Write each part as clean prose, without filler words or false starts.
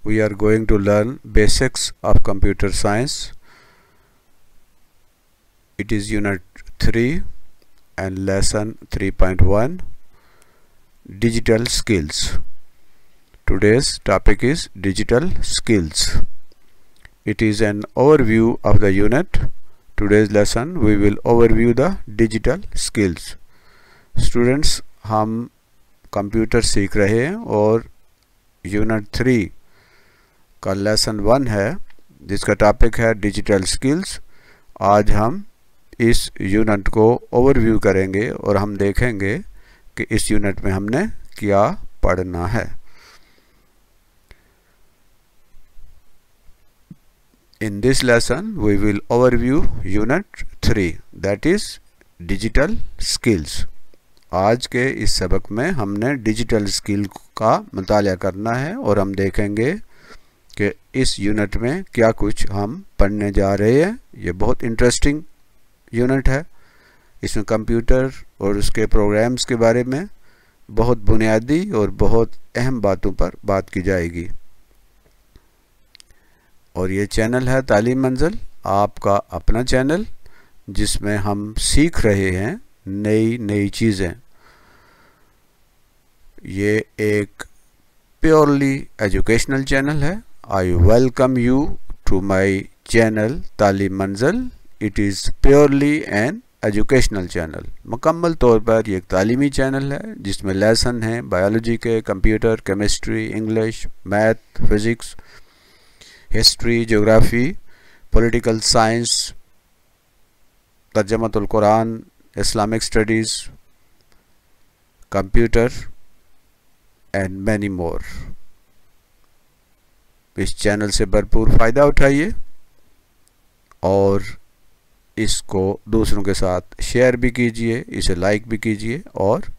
we are going to learn basics of computer science. It is unit 3 and lesson 3.1, digital skills. Today's topic is digital skills. It is an overview of the unit. Today's lesson we will overview the digital skills. Students, हम computer सीख रहे हैं और unit 3 का lesson 1 है जिसका topic है digital skills. आज हम इस यूनिट को ओवरव्यू करेंगे और हम देखेंगे कि इस यूनिट में हमने क्या पढ़ना है। In this lesson we will overview unit 3, that is digital skills. आज के इस सबक में हमने डिजिटल स्किल का मुताला करना है और हम देखेंगे कि इस यूनिट में क्या कुछ हम पढ़ने जा रहे हैं। ये बहुत इंटरेस्टिंग यूनिट है। इसमें कंप्यूटर और उसके प्रोग्राम्स के बारे में बहुत बुनियादी और बहुत अहम बातों पर बात की जाएगी। और ये चैनल है तालीम मंजिल, आपका अपना चैनल जिसमें हम सीख रहे हैं नई चीज़ें। ये एक प्योरली एजुकेशनल चैनल है। I welcome you to my channel Taleem Manzil. It is purely an educational channel. मुकम्मल तौर पर ये एक तालीमी चैनल है जिसमें लेसन हैं बायोलॉजी के, computer, chemistry, English, math, physics, history, geography, political science, तर्जमातुल कुरान, Islamic studies, computer and many more. इस चैनल से भरपूर फ़ायदा उठाइए और इसको दूसरों के साथ शेयर भी कीजिए, इसे लाइक भी कीजिए और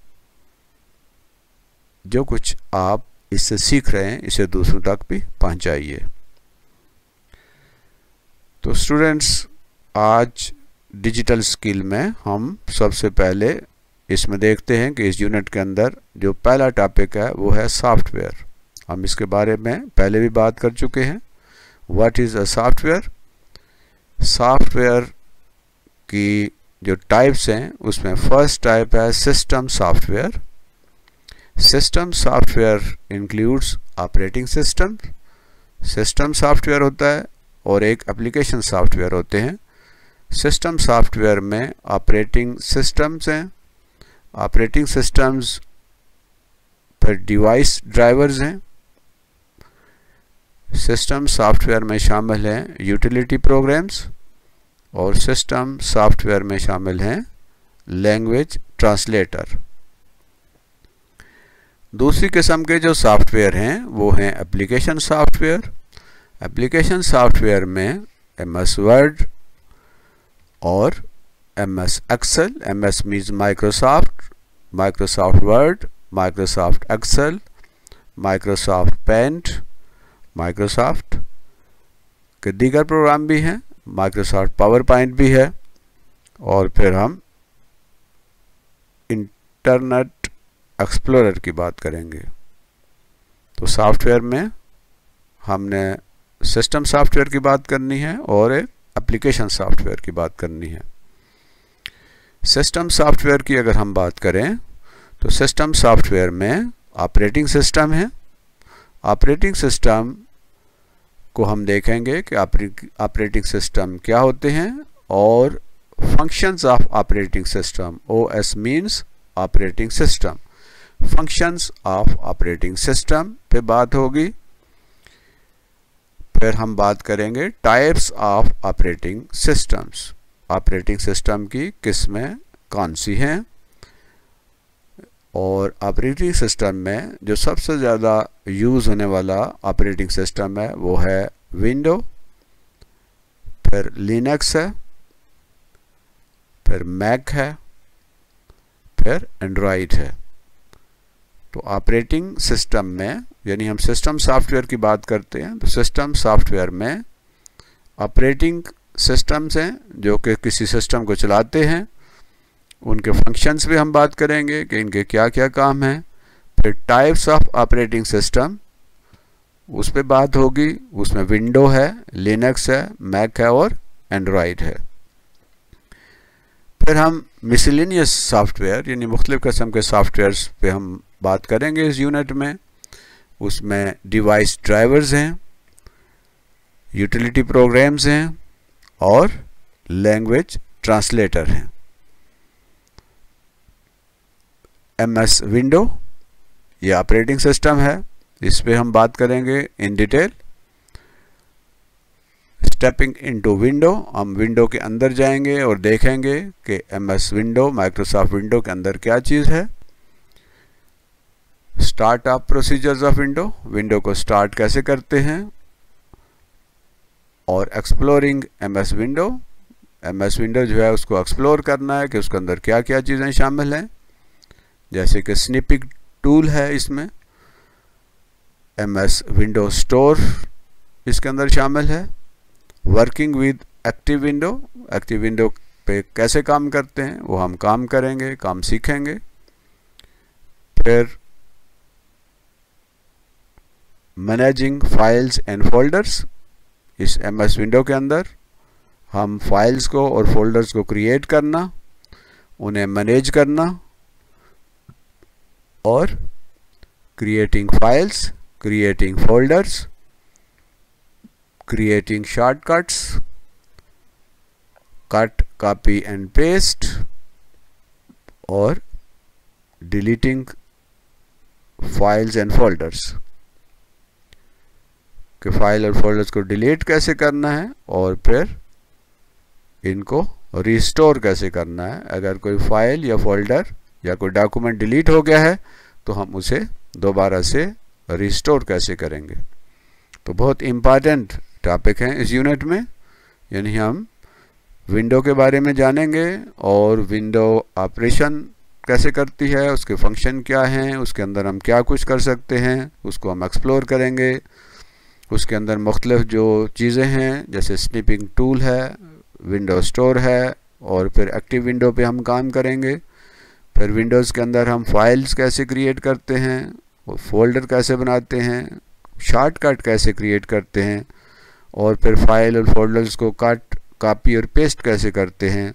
जो कुछ आप इससे सीख रहे हैं इसे दूसरों तक भी पहुंचाइए। तो स्टूडेंट्स, आज डिजिटल स्किल में हम सबसे पहले इसमें देखते हैं कि इस यूनिट के अंदर जो पहला टॉपिक है वो है सॉफ्टवेयर। हम इसके बारे में पहले भी बात कर चुके हैं। What is a software? Software की जो टाइप्स हैं उसमें फर्स्ट टाइप है system software. System software includes operating system. System software होता है और एक एप्लीकेशन सॉफ्टवेयर होते हैं। सिस्टम सॉफ्टवेयर में ऑपरेटिंग सिस्टम्स हैं। ऑपरेटिंग सिस्टम्स पर डिवाइस ड्राइवर्स हैं। सिस्टम सॉफ्टवेयर में शामिल हैं यूटिलिटी प्रोग्राम्स और सिस्टम सॉफ्टवेयर में शामिल हैं लैंग्वेज ट्रांसलेटर। दूसरी किस्म के जो सॉफ्टवेयर हैं वो हैं एप्लीकेशन सॉफ्टवेयर। एप्लीकेशन सॉफ्टवेयर में MS वर्ड और MS Excel, MS means Microsoft, Microsoft Word, Microsoft Excel, Microsoft Paint, Microsoft के दीगर प्रोग्राम भी हैं, माइक्रोसॉफ्ट पावर पॉइंट भी है। और फिर हम इंटरनेट एक्सप्लोरर की बात करेंगे। तो सॉफ्टवेयर में हमने सिस्टम सॉफ्टवेयर की बात करनी है और एक एप्लीकेशन सॉफ्टवेयर की बात करनी है। सिस्टम सॉफ्टवेयर की अगर हम बात करें तो सिस्टम सॉफ्टवेयर में ऑपरेटिंग सिस्टम है। ऑपरेटिंग सिस्टम को हम देखेंगे कि ऑपरेटिंग सिस्टम क्या होते हैं और functions of operating system. OS means operating system. Functions of operating system पे बात होगी। फिर हम बात करेंगे types of operating systems. Operating system की किस्में कौन सी हैं और ऑपरेटिंग सिस्टम में जो सबसे ज़्यादा यूज़ होने वाला ऑपरेटिंग सिस्टम है वो है विंडो, फिर लिनक्स है, फिर मैक है, फिर एंड्रॉयड है। तो ऑपरेटिंग सिस्टम में यानी हम सिस्टम सॉफ्टवेयर की बात करते हैं तो सिस्टम सॉफ्टवेयर में ऑपरेटिंग सिस्टम्स हैं जो कि किसी सिस्टम को चलाते हैं। उनके फंक्शंस भी हम बात करेंगे कि इनके क्या क्या काम हैं। फिर टाइप्स ऑफ ऑपरेटिंग सिस्टम, उस पर बात होगी। उसमें विंडो है, लिनक्स है, मैक है और एंड्रॉयड है। फिर हम मिसलेनियस सॉफ्टवेयर यानी मुख्तलिफ़ किस्म के सॉफ्टवेयर्स पे हम बात करेंगे इस यूनिट में। उसमें डिवाइस ड्राइवर्स हैं, यूटिलिटी प्रोग्राम्स हैं और लैंग्वेज ट्रांसलेटर हैं। MS विंडो ये ऑपरेटिंग सिस्टम है, इस पे हम बात करेंगे in detail. Stepping into window, हम विंडो के अंदर जाएंगे और देखेंगे कि MS विंडो, माइक्रोसॉफ्ट विंडो के अंदर क्या चीज़ है। Start up procedures of window, window को स्टार्ट कैसे करते हैं। और exploring MS window, MS window जो है उसको एक्सप्लोर करना है कि उसके अंदर क्या क्या चीज़ें शामिल हैं, जैसे कि स्निपिंग टूल है इसमें। MS विंडो स्टोर इसके अंदर शामिल है। Working with active window, active window पे कैसे काम करते हैं वो हम काम करेंगे, काम सीखेंगे। फिर मैनेजिंग फाइल्स एंड फोल्डर्स, इस MS विंडो के अंदर हम फाइल्स को और फोल्डर्स को क्रिएट करना, उन्हें मैनेज करना और creating files, creating folders, creating shortcuts, cut, copy and paste और डिलीटिंग फाइल्स एंड फोल्डर्स, कि फाइल और फोल्डर्स को डिलीट कैसे करना है और फिर इनको रिस्टोर कैसे करना है। अगर कोई फाइल या फोल्डर या कोई डॉक्यूमेंट डिलीट हो गया है तो हम उसे दोबारा से रिस्टोर कैसे करेंगे। तो बहुत इम्पॉर्टेंट टॉपिक हैं इस यूनिट में, यानी हम विंडो के बारे में जानेंगे और विंडो ऑपरेशन कैसे करती है, उसके फंक्शन क्या हैं, उसके अंदर हम क्या कुछ कर सकते हैं, उसको हम एक्सप्लोर करेंगे। उसके अंदर मुख्तलिफ जो चीज़ें हैं जैसे स्निपिंग टूल है, विंडो स्टोर है और फिर एक्टिव विंडो पे हम काम करेंगे। फिर विंडोज़ के अंदर हम फाइल्स कैसे क्रिएट करते हैं, और फोल्डर कैसे बनाते हैं, शॉर्टकट कैसे क्रिएट करते हैं और फिर फाइल और फोल्डर्स को कट, कॉपी और पेस्ट कैसे करते हैं।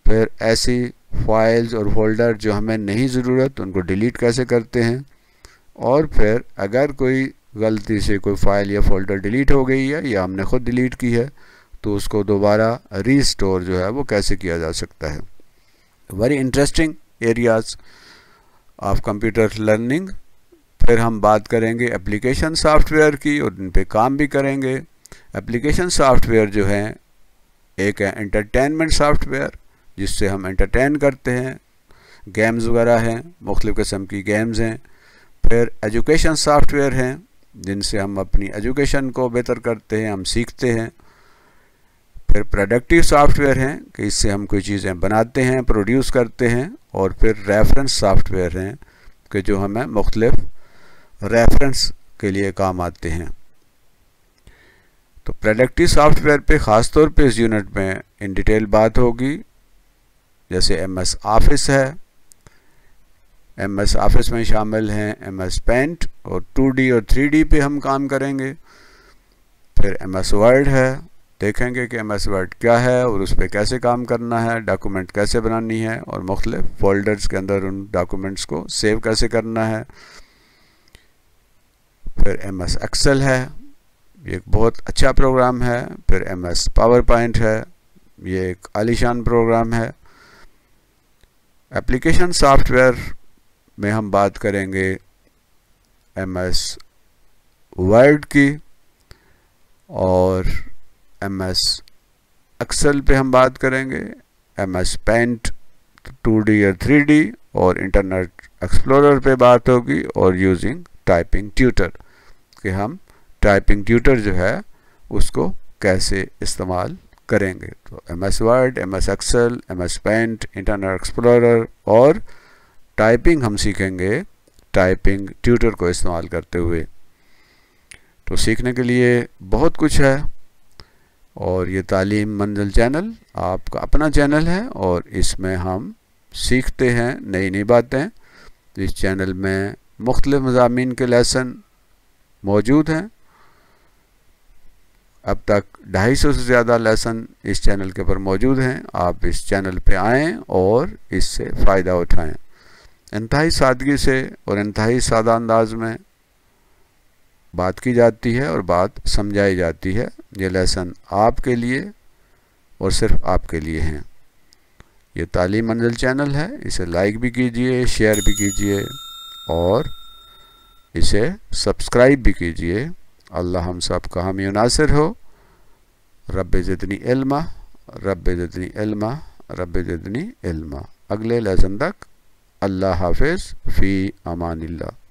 फिर ऐसी फाइल्स और फोल्डर जो हमें नहीं ज़रूरत उनको डिलीट कैसे करते हैं। और फिर अगर कोई गलती से कोई फाइल या फोल्डर डिलीट हो गई है या हमने ख़ुद डिलीट की है तो उसको दोबारा रीस्टोर जो है वो कैसे किया जा सकता है। Very interesting areas of computer learning. फिर हम बात करेंगे एप्लीकेशन सॉफ्टवेयर की और इन पे काम भी करेंगे। एप्लीकेशन सॉफ्टवेयर जो है एक है एंटरटेनमेंट सॉफ्टवेयर जिससे हम एंटरटेन करते हैं, गेम्स वगैरह हैं, मुख्तलिफ़ किस्म की गेम्स हैं। फिर एजुकेशन सॉफ्टवेयर हैं जिनसे हम अपनी एजुकेशन को बेहतर करते हैं, हम सीखते हैं। फिर प्रोडक्टिव सॉफ्टवेयर हैं कि इससे हम कोई चीज़ें बनाते हैं, प्रोड्यूस करते हैं। और फिर रेफरेंस सॉफ्टवेयर हैं कि जो हमें मुख्तलिफ रेफरेंस के लिए काम आते हैं। तो प्रोडक्टिव सॉफ्टवेयर पे ख़ास तौर पे इस यूनिट में इन डिटेल बात होगी। जैसे MS ऑफिस है, MS ऑफिस में शामिल हैं MS पेंट और 2D और 3D पे हम काम करेंगे। फिर MS वर्ड है, देखेंगे कि MS वर्ड क्या है और उस पर कैसे काम करना है, डॉक्यूमेंट कैसे बनानी है और मुख्तलिफ फोल्डर्स के अंदर उन डॉक्यूमेंट्स को सेव कैसे करना है। फिर MS एक्सेल है, ये एक बहुत अच्छा प्रोग्राम है। फिर MS पावर पॉइंट है, ये एक आलीशान प्रोग्राम है। एप्लीकेशन सॉफ्टवेयर में हम बात करेंगे MS वर्ड की और MS एक्सेल पे हम बात करेंगे, MS पेंट 2D और 3D और इंटरनेट एक्सप्लोरर पे बात होगी और यूजिंग टाइपिंग ट्यूटर कि हम टाइपिंग ट्यूटर जो है उसको कैसे इस्तेमाल करेंगे। तो MS Word, MS Excel, MS Paint, Internet Explorer और टाइपिंग हम सीखेंगे टाइपिंग ट्यूटर को इस्तेमाल करते हुए। तो सीखने के लिए बहुत कुछ है और ये तालीम मंजिल चैनल आपका अपना चैनल है और इसमें हम सीखते हैं नई नई बातें। इस चैनल में मुख्तलिफ मज़ामीन के लेसन मौजूद हैं अब तक 250 से ज़्यादा लेसन इस चैनल के ऊपर मौजूद हैं। आप इस चैनल पे आएँ और इससे फ़ायदा उठाएं। इंतहाई सादगी से और इंतहाई सादा अंदाज में बात की जाती है और बात समझाई जाती है। ये लेसन आपके लिए और सिर्फ आपके लिए हैं। ये तालीम मंजिल चैनल है, इसे लाइक भी कीजिए, शेयर भी कीजिए और इसे सब्सक्राइब भी कीजिए। अल्लाह हम सब का हामी नासिर हो। रब्बे ज़िदनी इल्मा, रब्बे ज़िदनी इल्मा, रब्बे ज़िदनी इल्मा। अगले लेसन तक अल्लाह हाफिज़, फ़ी अमानिल्लाह।